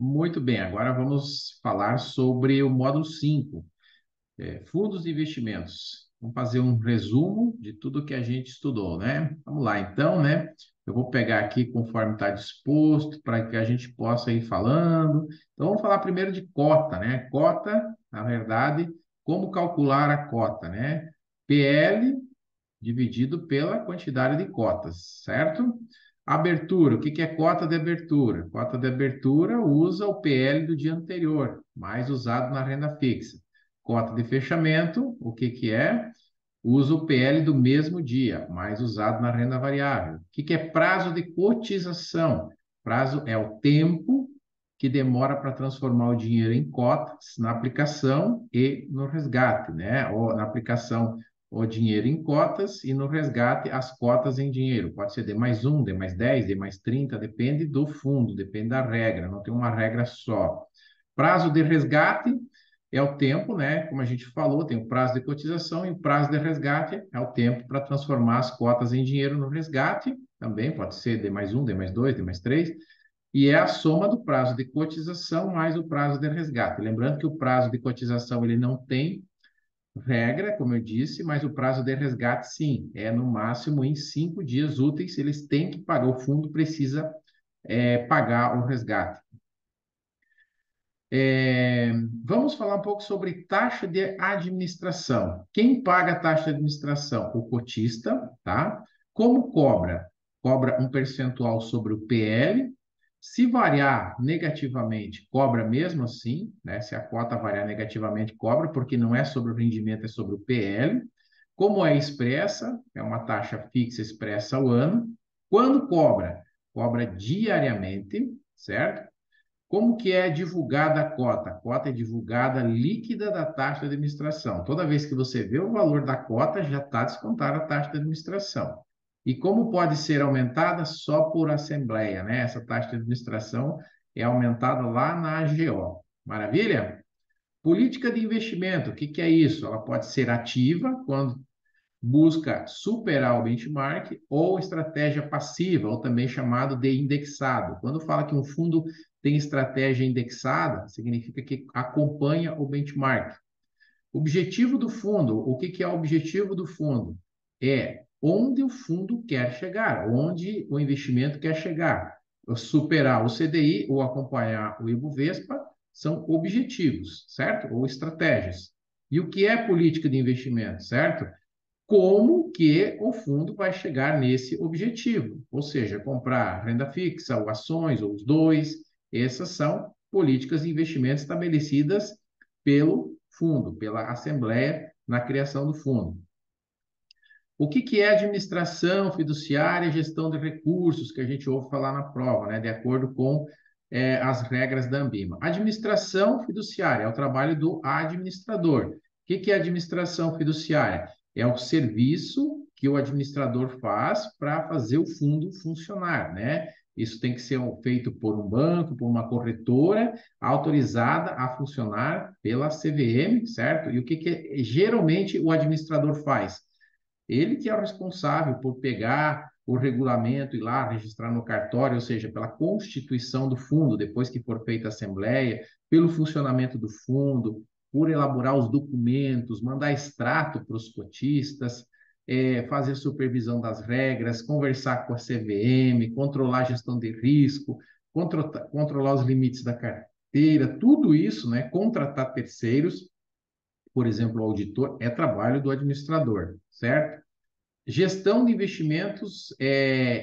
Muito bem, agora vamos falar sobre o módulo 5, fundos de investimentos. Vamos fazer um resumo de tudo que a gente estudou, né? Vamos lá, então, né? Eu vou pegar aqui conforme está disposto, para que a gente possa ir falando. Então, vamos falar primeiro de cota, né? Cota, na verdade, como calcular a cota, né? PL dividido pela quantidade de cotas, certo? Abertura, o que que é cota de abertura? Cota de abertura usa o PL do dia anterior, mais usado na renda fixa. Cota de fechamento, o que que é? Usa o PL do mesmo dia, mais usado na renda variável. O que que é prazo de cotização? Prazo é o tempo que demora para transformar o dinheiro em cotas na aplicação e no resgate, né? Ou na aplicação o dinheiro em cotas e no resgate as cotas em dinheiro. Pode ser D mais 1, D mais 10, D mais 30, depende do fundo, depende da regra, não tem uma regra só. Prazo de resgate é o tempo, né? Como a gente falou, tem o prazo de cotização e o prazo de resgate é o tempo para transformar as cotas em dinheiro no resgate, também pode ser D mais 1, D mais 2, D mais 3, e é a soma do prazo de cotização mais o prazo de resgate. Lembrando que o prazo de cotização ele não tem regra, como eu disse, mas o prazo de resgate, sim, é no máximo em 5 dias úteis, eles têm que pagar, o fundo precisa pagar o resgate. É, vamos falar um pouco sobre taxa de administração. Quem paga a taxa de administração? O cotista, tá? Como cobra? Cobra um percentual sobre o PL. Se variar negativamente, cobra mesmo assim, né? Se a cota variar negativamente, cobra, porque não é sobre o rendimento, é sobre o PL. Como é expressa? É uma taxa fixa expressa ao ano. Quando cobra? Cobra diariamente, certo? Como que é divulgada a cota? A cota é divulgada líquida da taxa de administração. Toda vez que você vê o valor da cota, já está descontada a taxa de administração. E como pode ser aumentada? Só por assembleia, né? Essa taxa de administração é aumentada lá na AGO. Maravilha? Política de investimento, o que que é isso? Ela pode ser ativa, quando busca superar o benchmark, ou estratégia passiva, ou também chamado de indexado. Quando fala que um fundo tem estratégia indexada, significa que acompanha o benchmark. Objetivo do fundo, o que que é o objetivo do fundo? É onde o fundo quer chegar, onde o investimento quer chegar. Superar o CDI ou acompanhar o Ibovespa são objetivos, certo? Ou estratégias. E o que é política de investimento, certo? Como que o fundo vai chegar nesse objetivo, ou seja, comprar renda fixa, ou ações, ou os dois. Essas são políticas de investimento estabelecidas pelo fundo, pela Assembleia, na criação do fundo. O que que é administração fiduciária e gestão de recursos, que a gente ouve falar na prova, né, de acordo com as regras da Ambima? Administração fiduciária é o trabalho do administrador. O que que é administração fiduciária? É o serviço que o administrador faz para fazer o fundo funcionar, né? Isso tem que ser feito por um banco, por uma corretora autorizada a funcionar pela CVM, certo? E o que que geralmente o administrador faz? Ele que é o responsável por pegar o regulamento e lá registrar no cartório, ou seja, pela constituição do fundo, depois que for feita a assembleia, pelo funcionamento do fundo, por elaborar os documentos, mandar extrato para os cotistas, fazer supervisão das regras, conversar com a CVM, controlar a gestão de risco, controlar os limites da carteira, tudo isso, né, contratar terceiros, por exemplo, o auditor, é trabalho do administrador, certo? Gestão de investimentos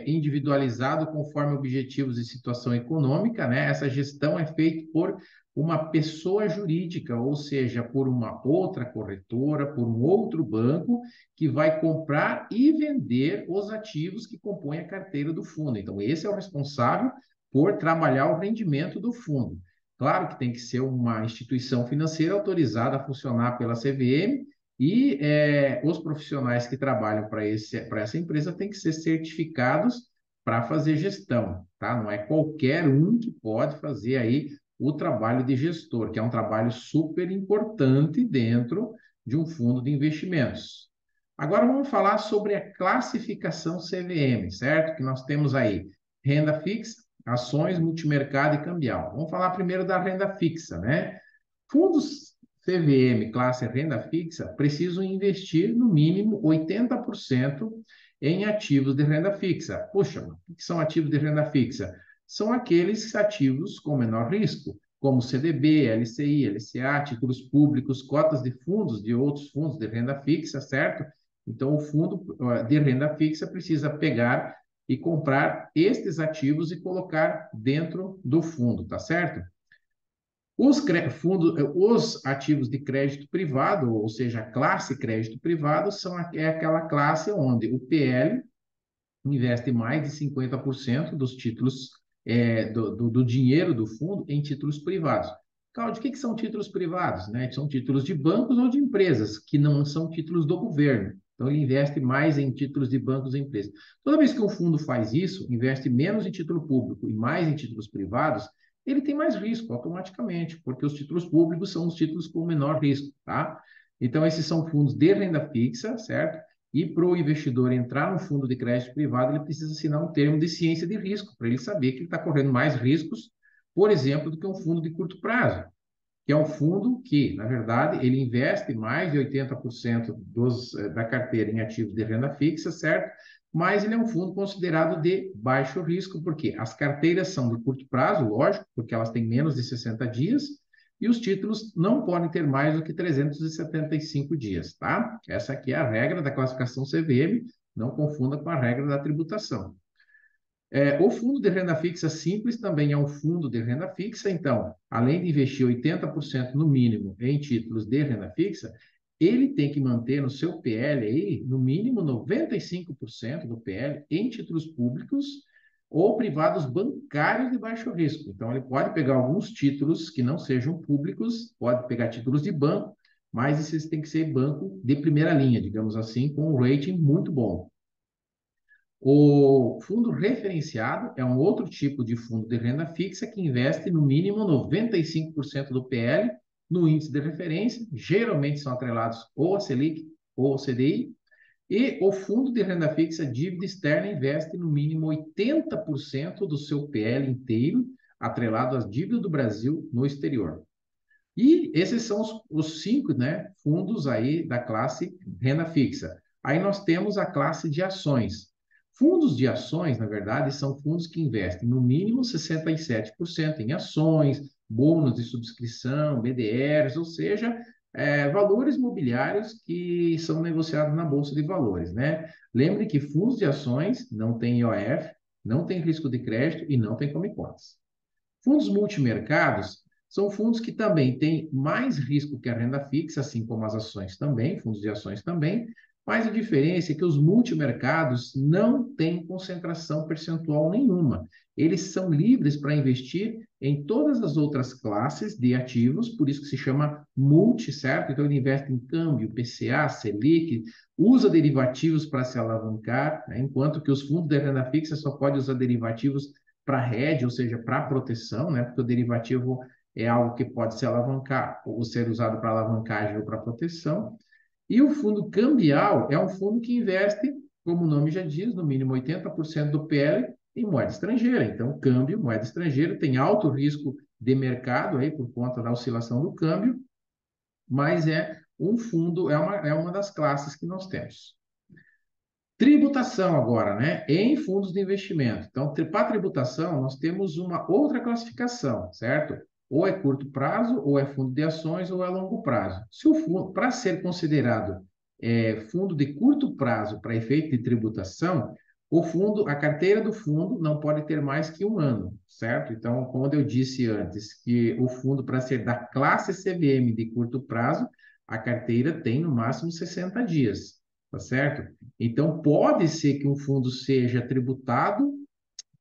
individualizado conforme objetivos e situação econômica, né? Essa gestão é feita por uma pessoa jurídica, ou seja, por uma outra corretora, por um outro banco que vai comprar e vender os ativos que compõem a carteira do fundo. Então, esse é o responsável por trabalhar o rendimento do fundo. Claro que tem que ser uma instituição financeira autorizada a funcionar pela CVM e os profissionais que trabalham para essa empresa têm que ser certificados para fazer gestão, tá? Não é qualquer um que pode fazer aí o trabalho de gestor, que é um trabalho super importante dentro de um fundo de investimentos. Agora vamos falar sobre a classificação CVM, certo? Que nós temos aí renda fixa, ações, multimercado e cambial. Vamos falar primeiro da renda fixa, né? Fundos CVM, classe renda fixa, precisam investir no mínimo 80% em ativos de renda fixa. Puxa, o que são ativos de renda fixa? São aqueles ativos com menor risco, como CDB, LCI, LCA, títulos públicos, cotas de fundos de outros fundos de renda fixa, certo? Então, o fundo de renda fixa precisa pegar e comprar estes ativos e colocar dentro do fundo, tá certo? Os ativos de crédito privado, ou seja, a classe crédito privado, é aquela classe onde o PL investe mais de 50% dos títulos, do dinheiro do fundo em títulos privados. Claudio, o que são títulos privados? Né? São títulos de bancos ou de empresas, que não são títulos do governo. Então, ele investe mais em títulos de bancos e empresas. Toda vez que um fundo faz isso, investe menos em título público e mais em títulos privados, ele tem mais risco automaticamente, porque os títulos públicos são os títulos com menor risco, tá? Então, esses são fundos de renda fixa, certo? E para o investidor entrar no fundo de crédito privado, ele precisa assinar um termo de ciência de risco, para ele saber que ele está correndo mais riscos, por exemplo, do que um fundo de curto prazo, que é um fundo que, na verdade, ele investe mais de 80% da carteira em ativos de renda fixa, certo? Mas ele é um fundo considerado de baixo risco, porque as carteiras são de curto prazo, lógico, porque elas têm menos de 60 dias, e os títulos não podem ter mais do que 375 dias, tá? Essa aqui é a regra da classificação CVM, não confunda com a regra da tributação. O fundo de renda fixa simples também é um fundo de renda fixa, então, além de investir 80% no mínimo em títulos de renda fixa, ele tem que manter no seu PL aí, no mínimo 95% do PL em títulos públicos ou privados bancários de baixo risco. Então, ele pode pegar alguns títulos que não sejam públicos, pode pegar títulos de banco, mas esses têm que ser banco de primeira linha, digamos assim, com um rating muito bom. O fundo referenciado é um outro tipo de fundo de renda fixa que investe no mínimo 95% do PL no índice de referência, geralmente são atrelados ou a Selic ou ao CDI, e o fundo de renda fixa dívida externa investe no mínimo 80% do seu PL inteiro atrelado às dívidas do Brasil no exterior. E esses são os cinco, né, fundos aí da classe renda fixa. Aí nós temos a classe de ações. Fundos de ações, na verdade, são fundos que investem no mínimo 67% em ações, bônus de subscrição, BDRs, ou seja, valores mobiliários que são negociados na Bolsa de Valores, né? Lembre que fundos de ações não tem IOF, não tem risco de crédito e não tem come-cotas. Fundos multimercados são fundos que também têm mais risco que a renda fixa, assim como as ações também, fundos de ações também, mas a diferença é que os multimercados não têm concentração percentual nenhuma. Eles são livres para investir em todas as outras classes de ativos, por isso que se chama multi, certo? Então, ele investe em câmbio, PCA, Selic, usa derivativos para se alavancar, né? Enquanto que os fundos de renda fixa só podem usar derivativos para hedge, ou seja, para proteção, né? Porque o derivativo é algo que pode se alavancar ou ser usado para alavancagem ou para proteção. E o fundo cambial é um fundo que investe, como o nome já diz, no mínimo 80% do PL em moeda estrangeira. Então, câmbio, moeda estrangeira, tem alto risco de mercado aí por conta da oscilação do câmbio, mas é um fundo, é uma das classes que nós temos. Tributação agora, né? Em fundos de investimento. Então, para tributação, nós temos uma outra classificação, certo? Ou é curto prazo, ou é fundo de ações, ou é longo prazo. Se o fundo, para ser considerado fundo de curto prazo para efeito de tributação, o fundo, a carteira do fundo não pode ter mais que um ano, certo? Então, como eu disse antes, que o fundo, para ser da classe CVM de curto prazo, a carteira tem no máximo 60 dias, tá certo? Então, pode ser que um fundo seja tributado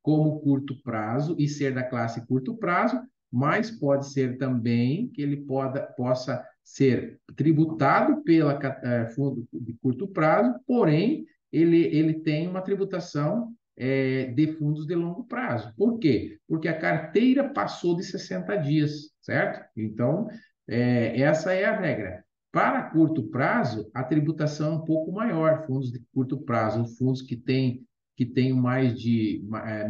como curto prazo e ser da classe curto prazo, mas pode ser também que ele possa ser tributado pela fundo de curto prazo, porém, ele tem uma tributação de fundos de longo prazo. Por quê? Porque a carteira passou de 60 dias, certo? Então, essa é a regra. Para curto prazo, a tributação é um pouco maior, fundos de curto prazo, fundos que têm que tenham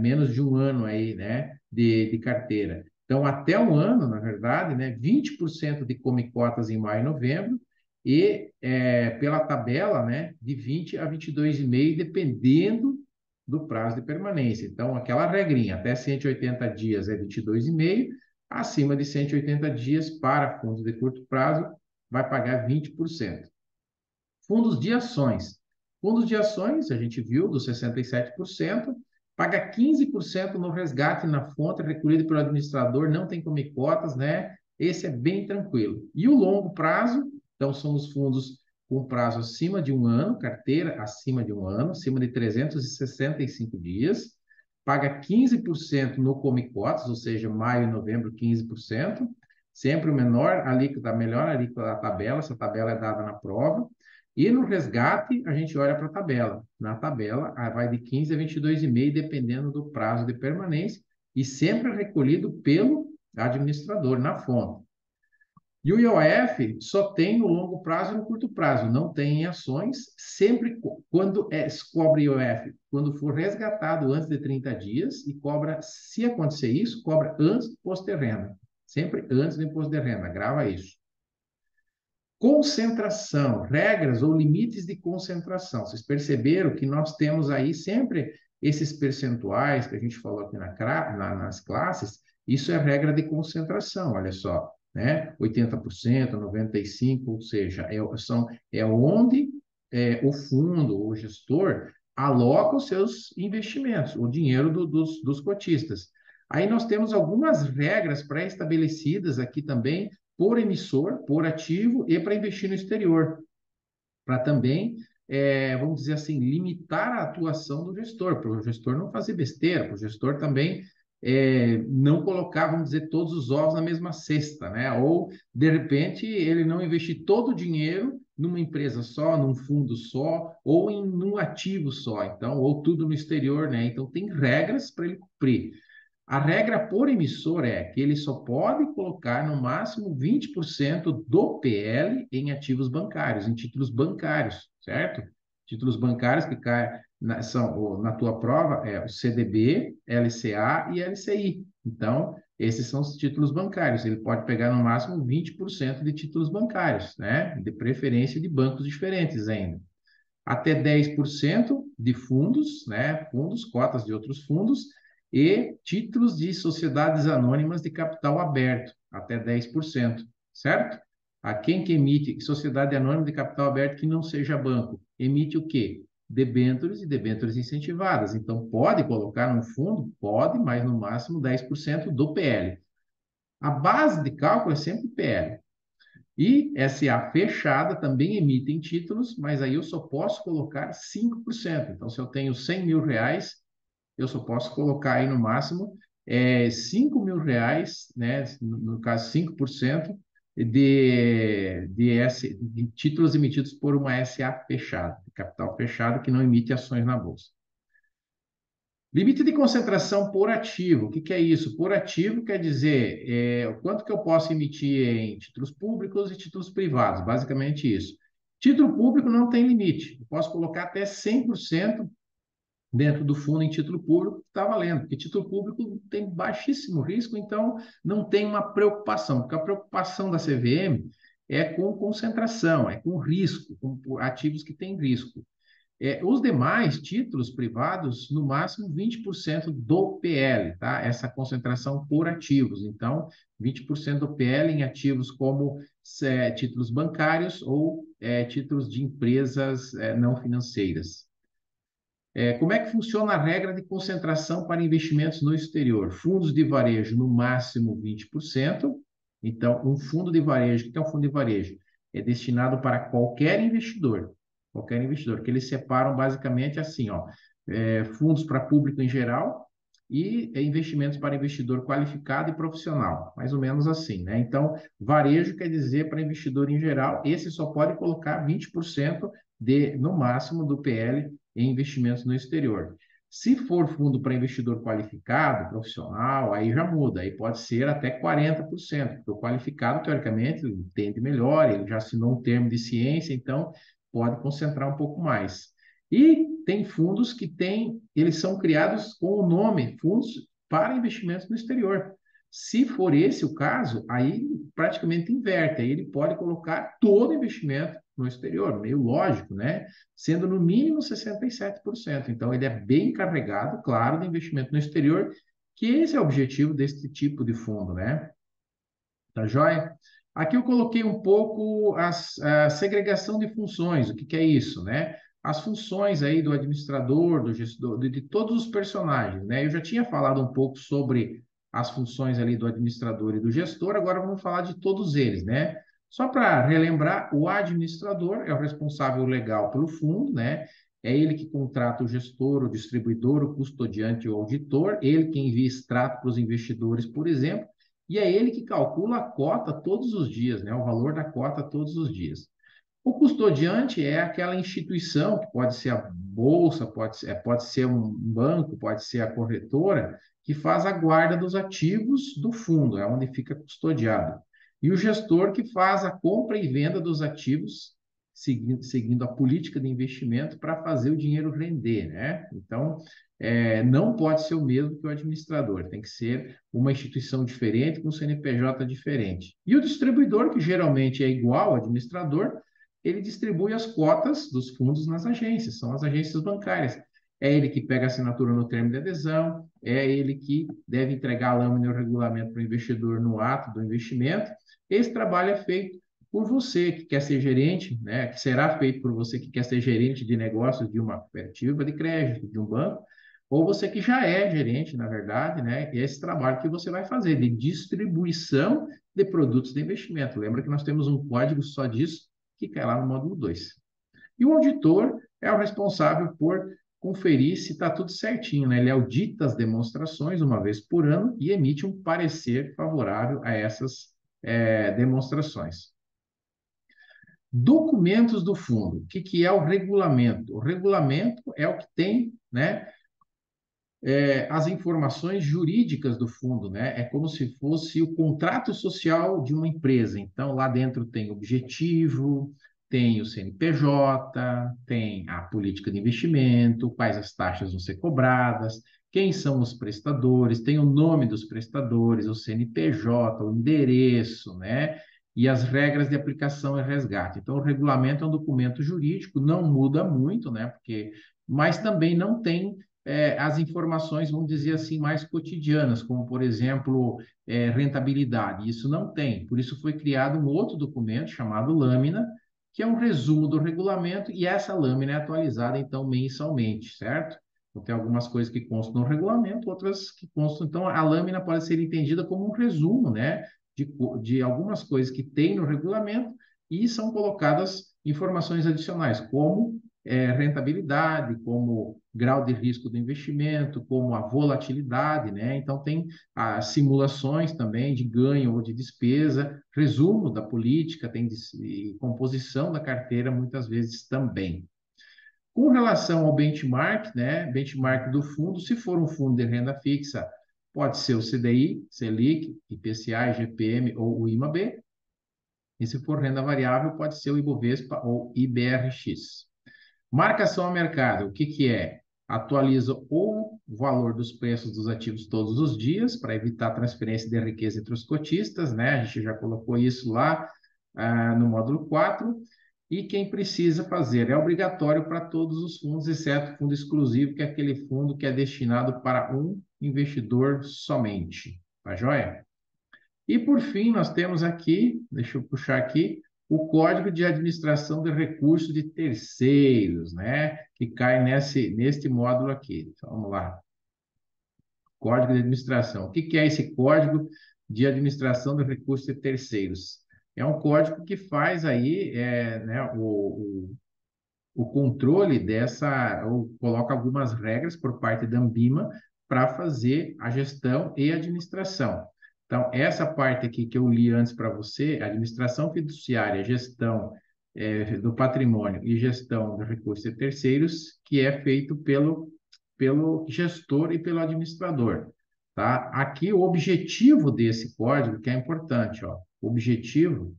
menos de um ano aí, né, de carteira. Então, até um ano, na verdade, né, 20% de come cotas em maio e novembro, e pela tabela, né, de 20 a 22,5, dependendo do prazo de permanência. Então, aquela regrinha, até 180 dias é 22,5, acima de 180 dias para fundos de curto prazo, vai pagar 20%. Fundos de ações. Fundos de ações, a gente viu, dos 67%, paga 15% no resgate na fonte recolhido pelo administrador, não tem come cotas, né? Esse é bem tranquilo. E o longo prazo, então são os fundos com prazo acima de um ano, carteira acima de um ano, acima de 365 dias, paga 15% no come cotas, ou seja, maio e novembro, 15%, sempre o menor alíquota, a melhor alíquota da tabela, essa tabela é dada na prova. E no resgate, a gente olha para a tabela. Na tabela, vai de 15 a 22,5, dependendo do prazo de permanência, e sempre recolhido pelo administrador, na fonte. E o IOF só tem no longo prazo e no curto prazo, não tem em ações, sempre quando cobra IOF, quando for resgatado antes de 30 dias, e cobra, se acontecer isso, cobra antes do imposto de renda. Sempre antes do imposto de renda, grava isso. Concentração, regras ou limites de concentração. Vocês perceberam que nós temos aí sempre esses percentuais que a gente falou aqui nas classes, isso é regra de concentração, olha só, né? 80%, 95%, ou seja, é onde o fundo, o gestor, aloca os seus investimentos, o dinheiro dos cotistas. Aí nós temos algumas regras pré-estabelecidas aqui também por emissor, por ativo e para investir no exterior, para também, vamos dizer assim, limitar a atuação do gestor, para o gestor não fazer besteira, para o gestor também não colocar, vamos dizer, todos os ovos na mesma cesta, né? Ou, de repente, ele não investir todo o dinheiro numa empresa só, num fundo só, ou em um ativo só, então, ou tudo no exterior, né? Então, tem regras para ele cumprir. A regra por emissor é que ele só pode colocar no máximo 20% do PL em ativos bancários, em títulos bancários, certo? Títulos bancários que caem na tua prova o CDB, LCA e LCI. Então, esses são os títulos bancários. Ele pode pegar no máximo 20% de títulos bancários, né? De preferência de bancos diferentes ainda. Até 10% de fundos, né? Fundos, cotas de outros fundos, e títulos de sociedades anônimas de capital aberto, até 10%, certo? A quem que emite sociedade anônima de capital aberto que não seja banco? Emite o quê? Debêntures e debêntures incentivadas. Então, pode colocar no fundo? Pode, mas no máximo 10% do PL. A base de cálculo é sempre PL. E SA fechada também emitem títulos, mas aí eu só posso colocar 5%. Então, se eu tenho 100 mil reais, eu só posso colocar aí no máximo 5 mil reais, né? No caso, 5% de títulos emitidos por uma SA fechada, capital fechado, que não emite ações na Bolsa. Limite de concentração por ativo. O que é isso? Por ativo quer dizer o quanto que eu posso emitir em títulos públicos e títulos privados, basicamente isso. Título público não tem limite. Eu posso colocar até 100% dentro do fundo em título público, está valendo, porque título público tem baixíssimo risco, então não tem uma preocupação, porque a preocupação da CVM é com concentração, é com risco, com ativos que têm risco. Os demais títulos privados, no máximo 20% do PL, tá? Essa concentração por ativos. Então, 20% do PL em ativos como títulos bancários ou títulos de empresas não financeiras. Como é que funciona a regra de concentração para investimentos no exterior? Fundos de varejo, no máximo 20%. Então, um fundo de varejo, o que é um fundo de varejo? É destinado para qualquer investidor, que eles separam basicamente assim, ó, fundos para público em geral e investimentos para investidor qualificado e profissional, mais ou menos assim, né? Então, varejo quer dizer para investidor em geral, esse só pode colocar 20% no máximo do PL em investimentos no exterior. Se for fundo para investidor qualificado, profissional, aí já muda, aí pode ser até 40%, porque o qualificado, teoricamente, ele entende melhor, ele já assinou um termo de ciência, então pode concentrar um pouco mais. E tem fundos que eles são criados com o nome Fundos para Investimentos no Exterior. Se for esse o caso, aí praticamente inverte, aí ele pode colocar todo investimento no exterior, meio lógico, né? Sendo no mínimo 67%. Então, ele é bem carregado, claro, de investimento no exterior, que esse é o objetivo desse tipo de fundo, né? Tá joia? Aqui eu coloquei um pouco a segregação de funções. O que que é isso, né? As funções aí do administrador, do gestor, de todos os personagens, né? Eu já tinha falado um pouco sobre as funções ali do administrador e do gestor, agora vamos falar de todos eles, né? Só para relembrar, o administrador é o responsável legal pelo fundo, né? É ele que contrata o gestor, o distribuidor, o custodiante e o auditor, ele que envia extrato para os investidores, por exemplo, e é ele que calcula a cota todos os dias, né? O valor da cota todos os dias. O custodiante é aquela instituição, que pode ser a bolsa, pode ser um banco, pode ser a corretora, que faz a guarda dos ativos do fundo, é onde fica custodiado. E o gestor que faz a compra e venda dos ativos, seguindo a política de investimento para fazer o dinheiro render, né? Então, não pode ser o mesmo que o administrador, tem que ser uma instituição diferente, com CNPJ diferente. E o distribuidor, que geralmente é igual ao administrador, ele distribui as cotas dos fundos nas agências, são as agências bancárias. É ele que pega a assinatura no termo de adesão, é ele que deve entregar a lâmina e o regulamento para o investidor no ato do investimento. Esse trabalho é feito por você que quer ser gerente, né? Que será feito por você que quer ser gerente de negócios de uma cooperativa de crédito, de um banco, ou você que já é gerente, na verdade, né? E é esse trabalho que você vai fazer de distribuição de produtos de investimento. Lembra que nós temos um código só disso, que cai lá no módulo 2. E o auditor é o responsável por conferir se está tudo certinho, né? Ele audita as demonstrações uma vez por ano e emite um parecer favorável a essas demonstrações. Documentos do fundo. O que, que é o regulamento? O regulamento é o que tem, né, as informações jurídicas do fundo, né? É como se fosse o contrato social de uma empresa. Então, lá dentro tem objetivo, tem o CNPJ, tem a política de investimento, quais as taxas vão ser cobradas, quem são os prestadores, tem o nome dos prestadores, o CNPJ, o endereço, né? E as regras de aplicação e resgate. Então, o regulamento é um documento jurídico, não muda muito, né? Mas também não tem as informações, vamos dizer assim, mais cotidianas, como, por exemplo, rentabilidade. Isso não tem. Por isso foi criado um outro documento chamado lâmina, que é um resumo do regulamento, e essa lâmina é atualizada, então, mensalmente, certo? Então, tem algumas coisas que constam no regulamento, outras que constam. Então, a lâmina pode ser entendida como um resumo, né, de algumas coisas que tem no regulamento e são colocadas informações adicionais, como rentabilidade, como grau de risco do investimento, como a volatilidade, né? Então, tem as simulações também de ganho ou de despesa, resumo da política, tem composição da carteira, muitas vezes também. Com relação ao benchmark, né? Benchmark do fundo, se for um fundo de renda fixa, pode ser o CDI, Selic, IPCA, IGPM ou o IMAB. E se for renda variável, pode ser o Ibovespa ou IBRX. Marcação a mercado, o que, que é? Atualiza o valor dos preços dos ativos todos os dias para evitar transferência de riqueza entre os cotistas, né? A gente já colocou isso lá no módulo 4. E quem precisa fazer? É obrigatório para todos os fundos, exceto o fundo exclusivo, que é aquele fundo que é destinado para um investidor somente. Tá joia? E, por fim, nós temos aqui, deixa eu puxar aqui, o Código de Administração de Recursos de Terceiros, né? Que cai neste módulo aqui. Então, vamos lá. Código de Administração. O que que é esse Código de Administração de Recursos de Terceiros? É um código que faz aí, né, o controle ou coloca algumas regras por parte da Anbima para fazer a gestão e a administração. Então, essa parte aqui que eu li antes para você, administração fiduciária, gestão do patrimônio e gestão dos recursos de terceiros, que é feito pelo gestor e pelo administrador. Tá? Aqui, o objetivo desse código, que é importante, ó, o objetivo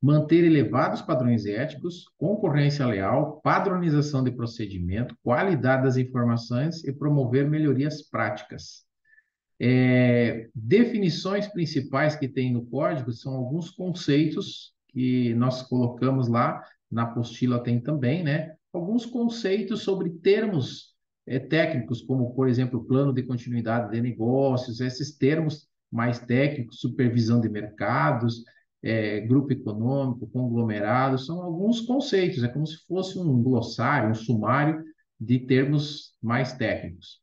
manter elevados padrões éticos, concorrência leal, padronização de procedimento, qualidade das informações e promover melhorias práticas. Definições principais que tem no código são alguns conceitos que nós colocamos lá, na apostila tem também, né? Alguns conceitos sobre termos técnicos, como, por exemplo, plano de continuidade de negócios, esses termos mais técnicos, supervisão de mercados, grupo econômico, conglomerado, são alguns conceitos, é como se fosse um glossário, um sumário de termos mais técnicos.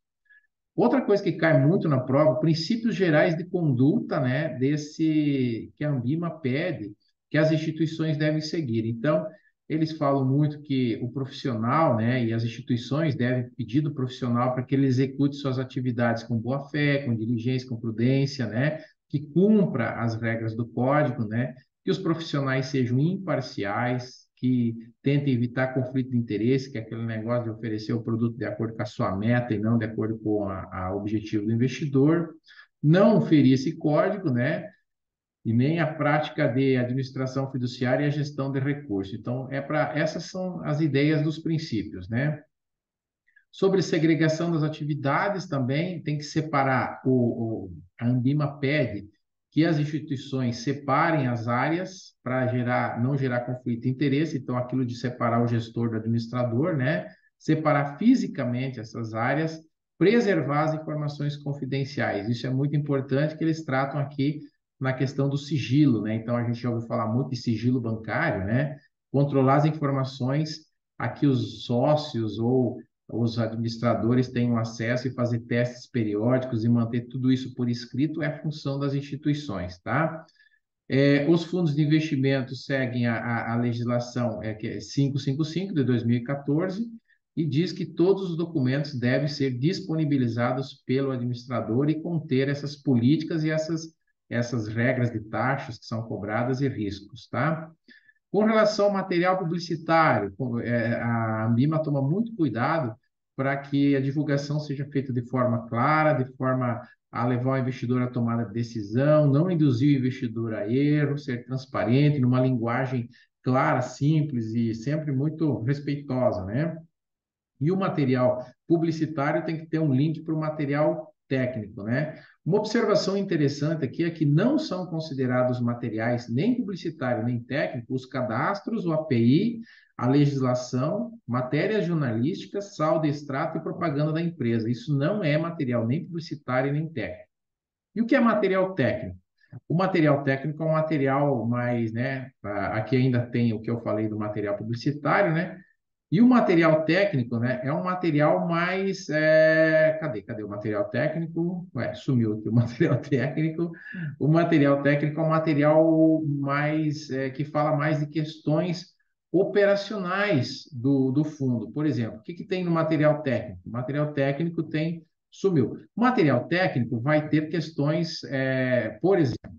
Outra coisa que cai muito na prova, princípios gerais de conduta, né, desse que a Ambima pede que as instituições devem seguir. Então, eles falam muito que o profissional, né, e as instituições devem pedir do profissional para que ele execute suas atividades com boa fé, com diligência, com prudência, né, que cumpra as regras do código, né, que os profissionais sejam imparciais, que tentem evitar conflito de interesse, que é aquele negócio de oferecer o produto de acordo com a sua meta e não de acordo com o objetivo do investidor, não ferir esse código, né? E nem a prática de administração fiduciária e a gestão de recursos. Então, essas são as ideias dos princípios, né? Sobre segregação das atividades também, tem que separar, a Ambima pede que as instituições separem as áreas para não gerar conflito de interesse, então aquilo de separar o gestor do administrador, né? Separar fisicamente essas áreas, preservar as informações confidenciais. Isso é muito importante que eles tratam aqui na questão do sigilo, né? Então a gente já ouviu falar muito de sigilo bancário, né? Controlar as informações a que os sócios ou os administradores tenham acesso e fazer testes periódicos e manter tudo isso por escrito é função das instituições, tá? Os fundos de investimento seguem a legislação que é 555 de 2014 e diz que todos os documentos devem ser disponibilizados pelo administrador e conter essas políticas e essas regras de taxas que são cobradas e riscos, tá? Com relação ao material publicitário, a Ambima toma muito cuidado para que a divulgação seja feita de forma clara, de forma a levar o investidor à tomada de decisão, não induzir o investidor a erro, ser transparente, numa linguagem clara, simples e sempre muito respeitosa, né? E o material publicitário tem que ter um link para o material técnico, né? Uma observação interessante aqui é que não são considerados materiais nem publicitário nem técnico os cadastros, o API, a legislação, matérias jornalísticas, saldo, extrato e propaganda da empresa. Isso não é material nem publicitário nem técnico. E o que é material técnico? O material técnico é um material mais, né? Aqui ainda tem o que eu falei do material publicitário, né? E o material técnico, né, é um material mais. Cadê o material técnico? Ué, sumiu aqui o material técnico. O material técnico é um material mais que fala mais de questões operacionais do fundo. Por exemplo, o que, que tem no material técnico? O material técnico tem. Sumiu. O material técnico vai ter questões, por exemplo,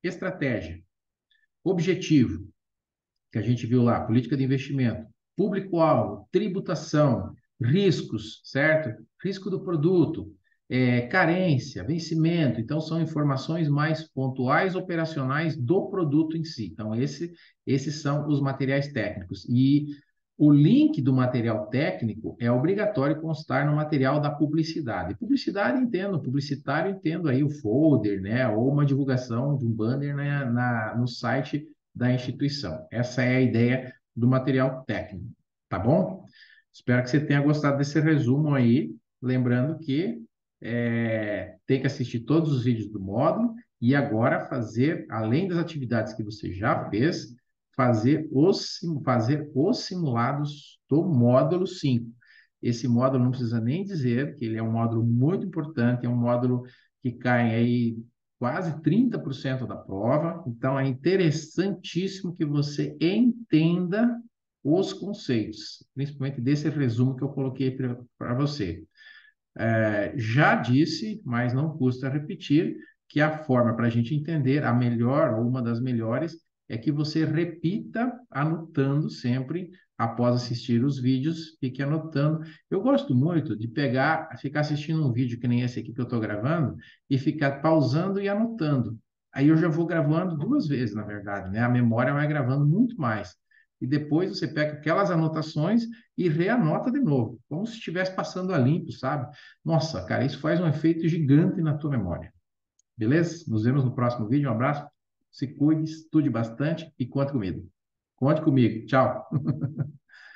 estratégia, objetivo que a gente viu lá, política de investimento, público-alvo, tributação, riscos, certo? Risco do produto, carência, vencimento. Então, são informações mais pontuais, operacionais do produto em si. Então, esses são os materiais técnicos. E o link do material técnico é obrigatório constar no material da publicidade. Publicidade, entendo, publicitário, entendo aí o folder, né? Ou uma divulgação de um banner, né? No site da instituição. Essa é a ideia do material técnico, tá bom? Espero que você tenha gostado desse resumo aí. Lembrando que tem que assistir todos os vídeos do módulo e agora fazer, além das atividades que você já fez, fazer os simulados do módulo 5. Esse módulo não precisa nem dizer que ele é um módulo muito importante, é um módulo que cai aí quase 30% da prova, então é interessantíssimo que você entenda os conceitos, principalmente desse resumo que eu coloquei para você. Já disse, mas não custa repetir, que a forma para a gente entender, a melhor ou uma das melhores, é que você repita anotando sempre, após assistir os vídeos, fique anotando. Eu gosto muito de ficar assistindo um vídeo que nem esse aqui que eu estou gravando, e ficar pausando e anotando. Aí eu já vou gravando duas vezes, na verdade, né? A memória vai gravando muito mais. E depois você pega aquelas anotações e reanota de novo, como se estivesse passando a limpo, sabe? Nossa, cara, isso faz um efeito gigante na tua memória. Beleza? Nos vemos no próximo vídeo. Um abraço. Se cuide, estude bastante e conte comigo. Conte comigo. Tchau.